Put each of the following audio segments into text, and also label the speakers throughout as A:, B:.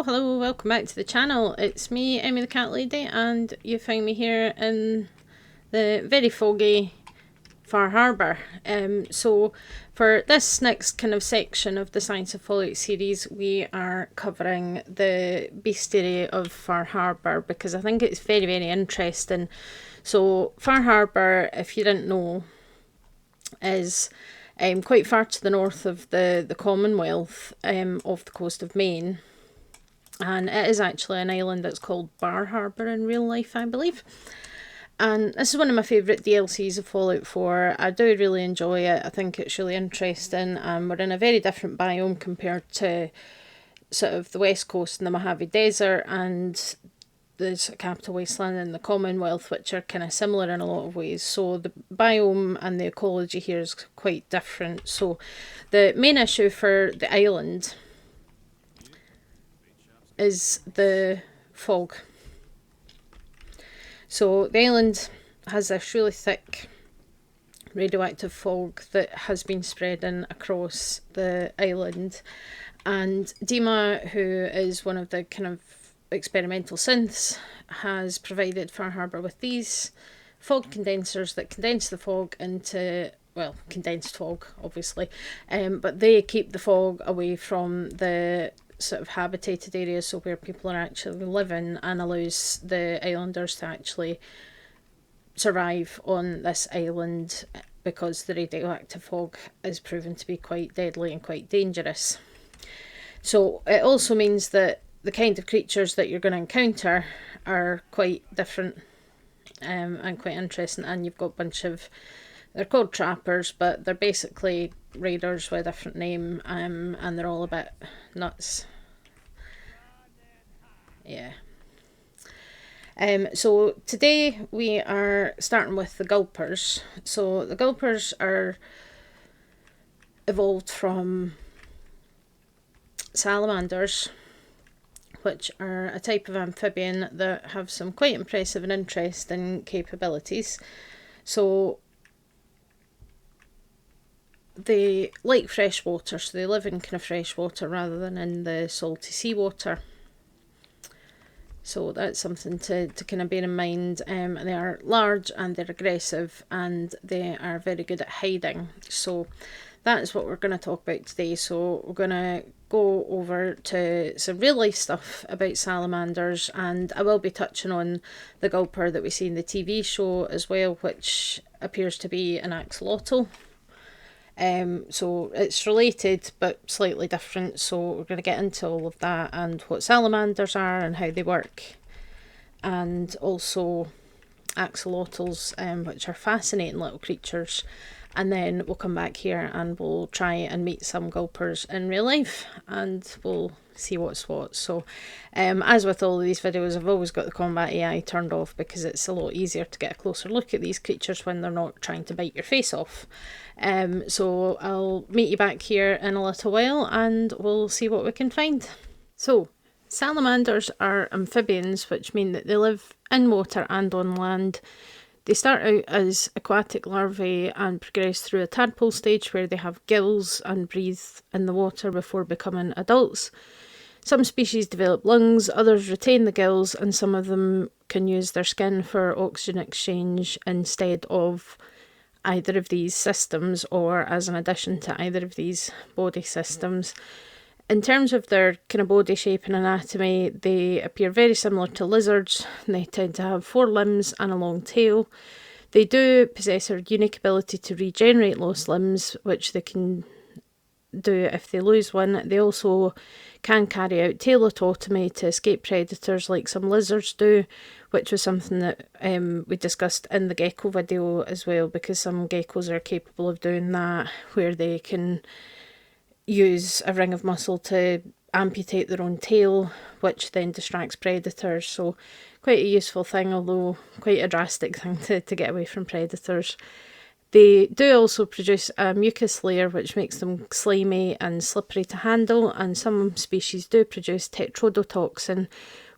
A: Hello, welcome back to the channel. It's me, Emmy the Cat Lady, and you find me here in the very foggy Far Harbour. So for this next kind of section of the Science of Foliage series, we are covering the Bestiary of Far Harbour because I think it's very, very interesting. So Far Harbour, if you didn't know, is quite far to the north of the Commonwealth, off the coast of Maine. And it is actually an island that's called Bar Harbour in real life, I believe. And this is one of my favourite DLCs of Fallout 4. I do really enjoy it. I think it's really interesting. We're in a very different biome compared to sort of the west coast and the Mojave Desert and the Capital Wasteland and the Commonwealth, which are kind of similar in a lot of ways. So the biome and the ecology here is quite different. So the main issue for the island is the fog. So the island has this really thick radioactive fog that has been spreading across the island, and Dima, who is one of the kind of experimental synths, has provided Far Harbour with these fog condensers that condense the fog into, well, condensed fog obviously, but they keep the fog away from the sort of habitated areas, so where people are actually living, and allows the islanders to actually survive on this island because the radioactive fog is proven to be quite deadly and quite dangerous. So it also means that the kind of creatures that you're going to encounter are quite different and quite interesting, and you've got a bunch of, they're called trappers, but they're basically raiders with a different name, and they're all a bit nuts. Yeah. So today we are starting with the Gulpers. So the Gulpers are evolved from salamanders, which are a type of amphibian that have some quite impressive and interesting capabilities. So they like fresh water, so they live in kind of fresh water rather than in the salty seawater. So that's something to kind of bear in mind. They are large and they're aggressive and they are very good at hiding. So that's what we're going to talk about today. So we're going to go over to some real life stuff about salamanders, and I will be touching on the Gulper that we see in the TV show as well, which appears to be an axolotl. So it's related but slightly different, so we're going to get into all of that and what salamanders are and how they work, and also axolotls, which are fascinating little creatures. And then we'll come back here and we'll try and meet some Gulpers in real life and we'll see what's what. So as with all of these videos, I've always got the combat AI turned off because it's a lot easier to get a closer look at these creatures when they're not trying to bite your face off. So I'll meet you back here in a little while and we'll see what we can find. So salamanders are amphibians, which mean that they live in water and on land. They start out as aquatic larvae and progress through a tadpole stage where they have gills and breathe in the water before becoming adults. Some species develop lungs, others retain the gills, and some of them can use their skin for oxygen exchange instead of either of these systems or as an addition to either of these body systems. In terms of their kind of body shape and anatomy, they appear very similar to lizards. They tend to have 4 limbs and a long tail. They do possess a unique ability to regenerate lost limbs, which they can do if they lose one. They also can carry out tail autotomy to escape predators like some lizards do, which was something that we discussed in the gecko video as well, because some geckos are capable of doing that, where they can use a ring of muscle to amputate their own tail, which then distracts predators. So quite a useful thing, although quite a drastic thing to get away from predators. They do also produce a mucus layer which makes them slimy and slippery to handle, and some species do produce tetrodotoxin,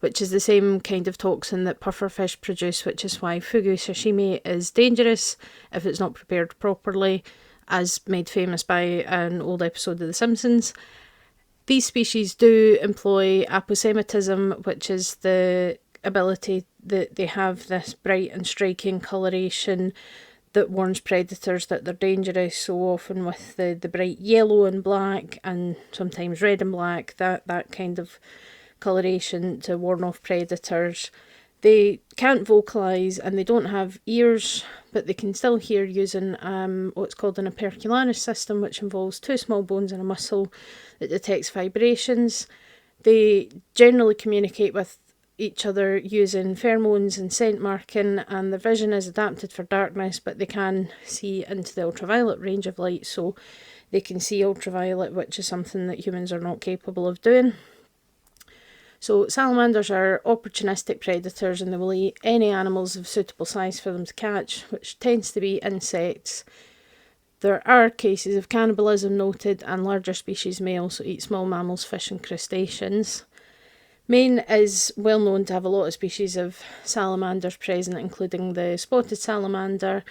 A: which is the same kind of toxin that pufferfish produce, which is why fugu sashimi is dangerous if it's not prepared properly, as made famous by an old episode of The Simpsons. These species do employ aposematism, which is the ability that they have this bright and striking coloration that warns predators that they're dangerous. So often with the bright yellow and black, and sometimes red and black, that kind of coloration to warn off predators. They can't vocalise and they don't have ears, but they can still hear using what's called an opercularis system, which involves two small bones and a muscle that detects vibrations. They generally communicate with each other using pheromones and scent marking, and their vision is adapted for darkness, but they can see into the ultraviolet range of light, so they can see ultraviolet, which is something that humans are not capable of doing. So salamanders are opportunistic predators, and they will eat any animals of suitable size for them to catch, which tends to be insects. There are cases of cannibalism noted, and larger species may also eat small mammals, fish and crustaceans. Maine is well known to have a lot of species of salamanders present, including the spotted salamander,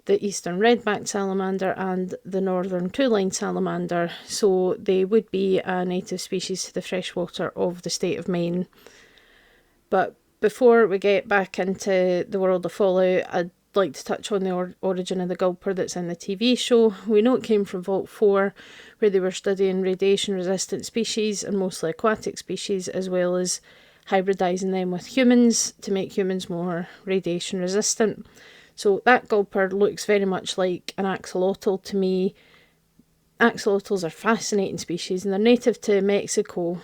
A: the eastern red-backed salamander and the northern two-lined salamander, so they would be a native species to the freshwater of the state of Maine. But before we get back into the world of Fallout, I'd like to touch on the origin of the Gulper that's in the TV show. We know it came from Vault 4, where they were studying radiation-resistant species and mostly aquatic species, as well as hybridising them with humans to make humans more radiation-resistant. So that Gulper looks very much like an axolotl to me. Axolotls are fascinating species, and they're native to Mexico,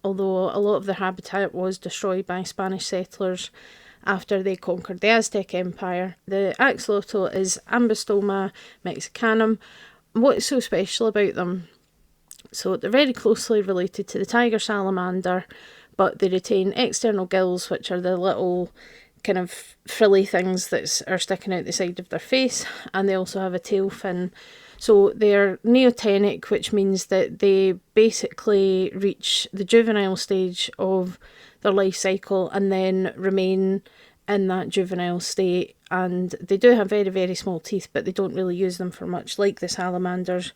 A: although a lot of their habitat was destroyed by Spanish settlers after they conquered the Aztec Empire. The axolotl is Ambystoma mexicanum. What's so special about them? So they're very closely related to the tiger salamander, but they retain external gills, which are the little kind of frilly things that are sticking out the side of their face, and they also have a tail fin. So they're neotenic, which means that they basically reach the juvenile stage of their life cycle and then remain in that juvenile state. And they do have very, very small teeth, but they don't really use them for much. Like the salamanders,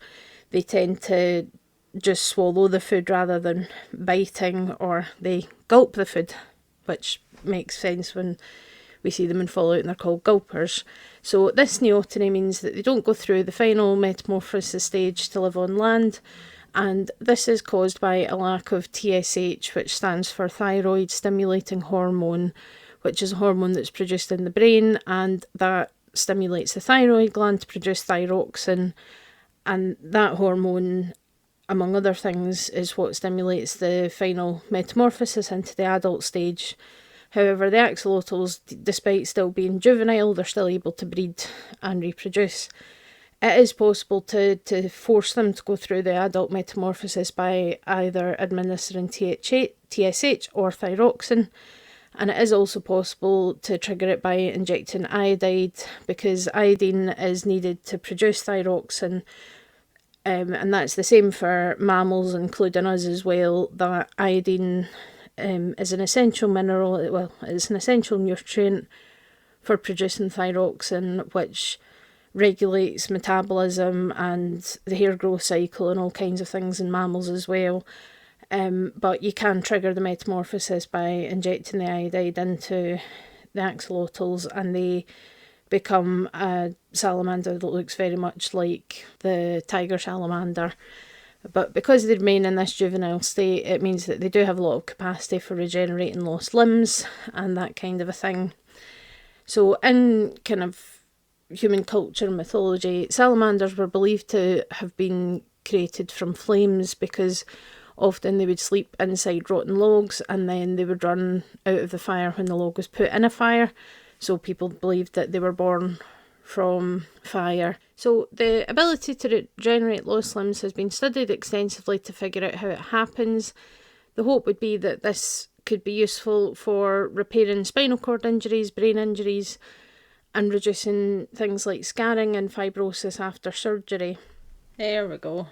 A: they tend to just swallow the food rather than biting, or they gulp the food, which makes sense when we see them in Fallout and they're called Gulpers. So this neoteny means that they don't go through the final metamorphosis stage to live on land, and this is caused by a lack of TSH, which stands for thyroid stimulating hormone, which is a hormone that's produced in the brain, and that stimulates the thyroid gland to produce thyroxine, and that hormone, among other things, is what stimulates the final metamorphosis into the adult stage. However, the axolotls, despite still being juvenile, they're still able to breed and reproduce. It is possible to force them to go through the adult metamorphosis by either administering TSH or thyroxine, and it is also possible to trigger it by injecting iodide, because iodine is needed to produce thyroxine, and that's the same for mammals, including us as well. That iodine is an essential mineral, well, it's an essential nutrient for producing thyroxine, which regulates metabolism and the hair growth cycle and all kinds of things in mammals as well. But you can trigger the metamorphosis by injecting the iodide into the axolotls, and they become a salamander that looks very much like the tiger salamander. But because they remain in this juvenile state, it means that they do have a lot of capacity for regenerating lost limbs and that kind of a thing. So in kind of human culture and mythology, salamanders were believed to have been created from flames, because often they would sleep inside rotten logs and then they would run out of the fire when the log was put in a fire. So people believed that they were born from fire. So the ability to regenerate lost limbs has been studied extensively to figure out how it happens. The hope would be that this could be useful for repairing spinal cord injuries, brain injuries, and reducing things like scarring and fibrosis after surgery. There we go.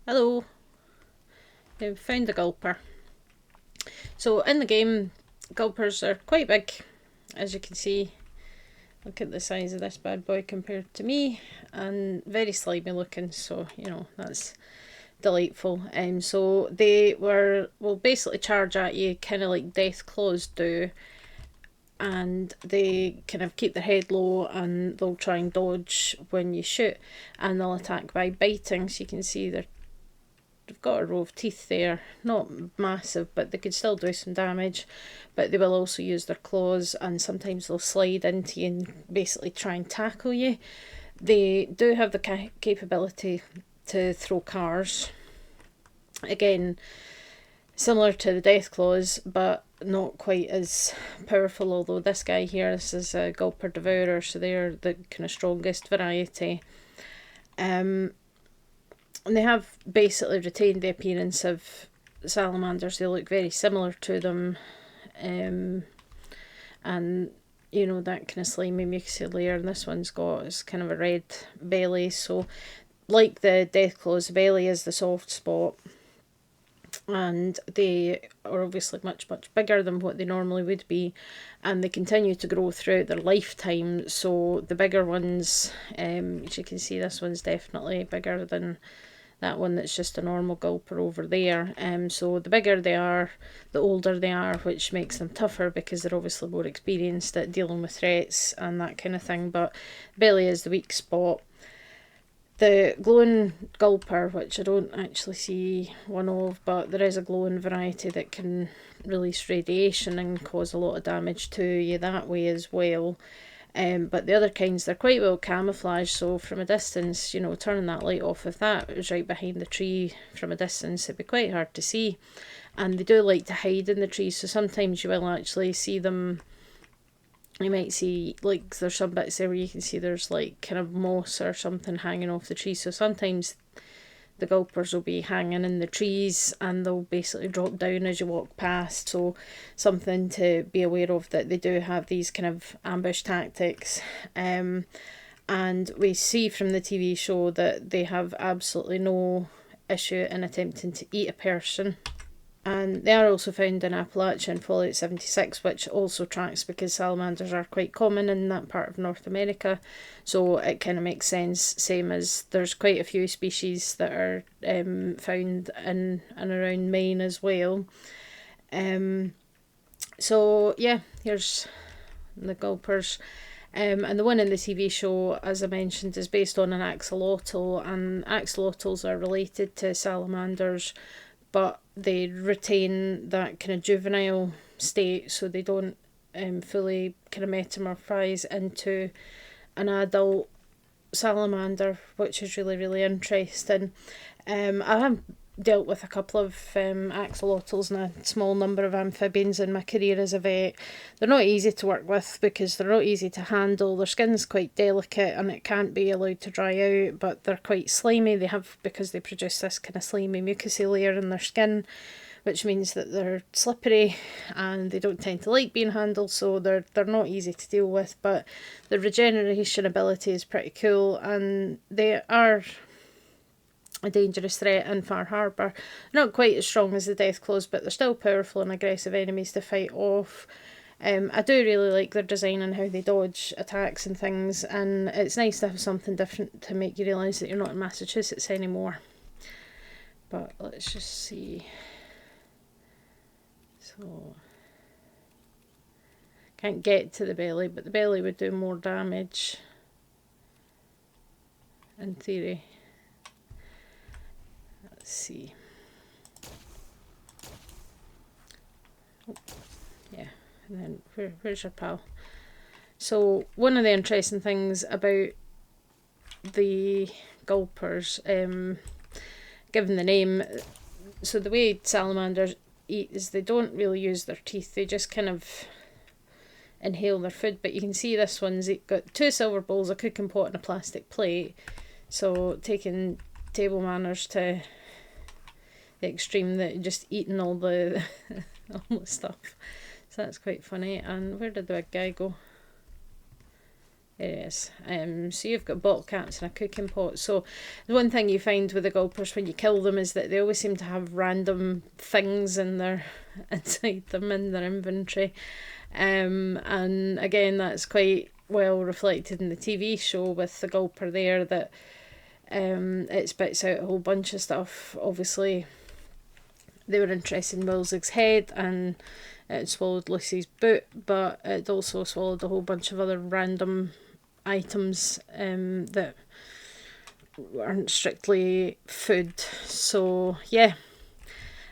A: Hello. We've found the Gulper. So in the game, Gulpers are quite big, as you can see. Look at the size of this bad boy compared to me, and very slimy looking, so you know that's delightful. So they will basically charge at you kind of like death claws do, and they kind of keep their head low and they'll try and dodge when you shoot, and they'll attack by biting. So you can see they've got a row of teeth there, not massive, but they could still do some damage. But they will also use their claws, and sometimes they'll slide into you and basically try and tackle you. They do have the capability to throw cars. Again, similar to the death claws, but not quite as powerful, although this guy here, this is a Gulper devourer, so they're the kind of strongest variety. And they have basically retained the appearance of salamanders. They look very similar to them, and you know, that kind of slimy mucousy layer, and this one's got is kind of a red belly. So like the death claws, the belly is the soft spot, and they are obviously much bigger than what they normally would be, and they continue to grow throughout their lifetime. So the bigger ones, as you can see, this one's definitely bigger than that one that's just a normal Gulper over there. So the bigger they are, the older they are, which makes them tougher because they're obviously more experienced at dealing with threats and that kind of thing. But belly is the weak spot. The glowing Gulper, which I don't actually see one of, but there is a glowing variety that can release radiation and cause a lot of damage to you that way as well. But the other kinds, they're quite well camouflaged, so from a distance, you know, turning that light off, if that was right behind the tree from a distance, it'd be quite hard to see. And they do like to hide in the trees, so sometimes you will actually see them. You might see, like, there's some bits there where you can see there's like kind of moss or something hanging off the tree, so sometimes the Gulpers will be hanging in the trees and they'll basically drop down as you walk past. So something to be aware of, that they do have these kind of ambush tactics. And we see from the TV show that they have absolutely no issue in attempting to eat a person. And they are also found in Appalachia and Fallout 76, which also tracks because salamanders are quite common in that part of North America. So it kind of makes sense, same as there's quite a few species that are found in and around Maine as well. So yeah, here's the Gulpers. And the one in the TV show, as I mentioned, is based on an axolotl, and axolotls are related to salamanders, but they retain that kind of juvenile state, so they don't fully kind of metamorphise into an adult salamander, which is really interesting. I have dealt with a couple of axolotls and a small number of amphibians in my career as a vet. They're not easy to work with because they're not easy to handle. Their skin's quite delicate and it can't be allowed to dry out, but they're quite slimy. Because they produce this kind of slimy mucousy layer in their skin, which means that they're slippery and they don't tend to like being handled, so they're not easy to deal with. But the regeneration ability is pretty cool, and they are a dangerous threat in Far Harbour. Not quite as strong as the Deathclaws, but they're still powerful and aggressive enemies to fight off. I do really like their design and how they dodge attacks and things, and it's nice to have something different to make you realise that you're not in Massachusetts anymore. But let's just see. So, can't get to the belly, but the belly would do more damage in theory. Let's see. Oh, yeah, and then where's your pal? So one of the interesting things about the Gulpers, given the name, so the way salamanders eat is they don't really use their teeth, they just kind of inhale their food. But you can see this one's got 2 silver bowls, a cooking pot and a plastic plate, so taking table manners to the extreme, that just eating all the all the stuff. So that's quite funny. And where did the big guy go? There it is. So you've got bottle caps and a cooking pot. So the one thing you find with the Gulpers when you kill them is that they always seem to have random things inside them in their inventory. And again, that's quite well reflected in the TV show with the Gulper there, that It spits out a whole bunch of stuff. Obviously, they were interested in Willzig's head, and it swallowed Lucy's boot, but it also swallowed a whole bunch of other random items that aren't strictly food. So yeah,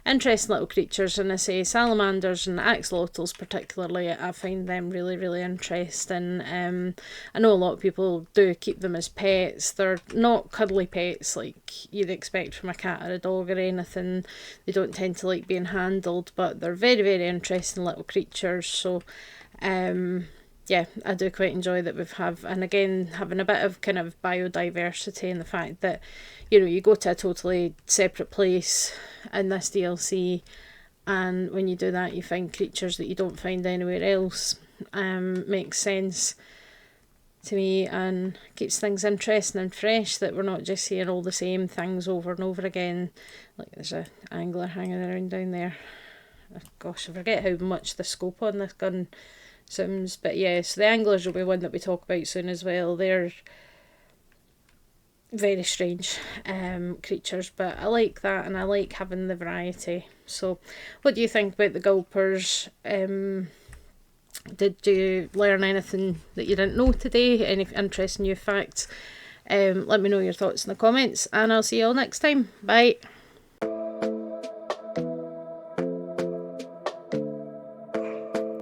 A: interesting little creatures, and I say salamanders and axolotls particularly, I find them really, really interesting. I know a lot of people do keep them as pets. They're not cuddly pets like you'd expect from a cat or a dog or anything. They don't tend to like being handled, but they're very, very interesting little creatures. So yeah, I do quite enjoy that we've and again, having a bit of kind of biodiversity, and the fact that, you know, you go to a totally separate place in this DLC, and when you do that, you find creatures that you don't find anywhere else. Makes sense to me, and keeps things interesting and fresh, that we're not just seeing all the same things over and over again. Like there's an angler hanging around down there. Oh, gosh, I forget how much the scope on this gun sounds, but yeah, so the anglers will be one that we talk about soon as well. They're very strange creatures, but I like that, and I like having the variety. So what do you think about the Gulpers? Did you learn anything that you didn't know today? Any interesting new facts? Let me know your thoughts in the comments, and I'll see you all next time. Bye.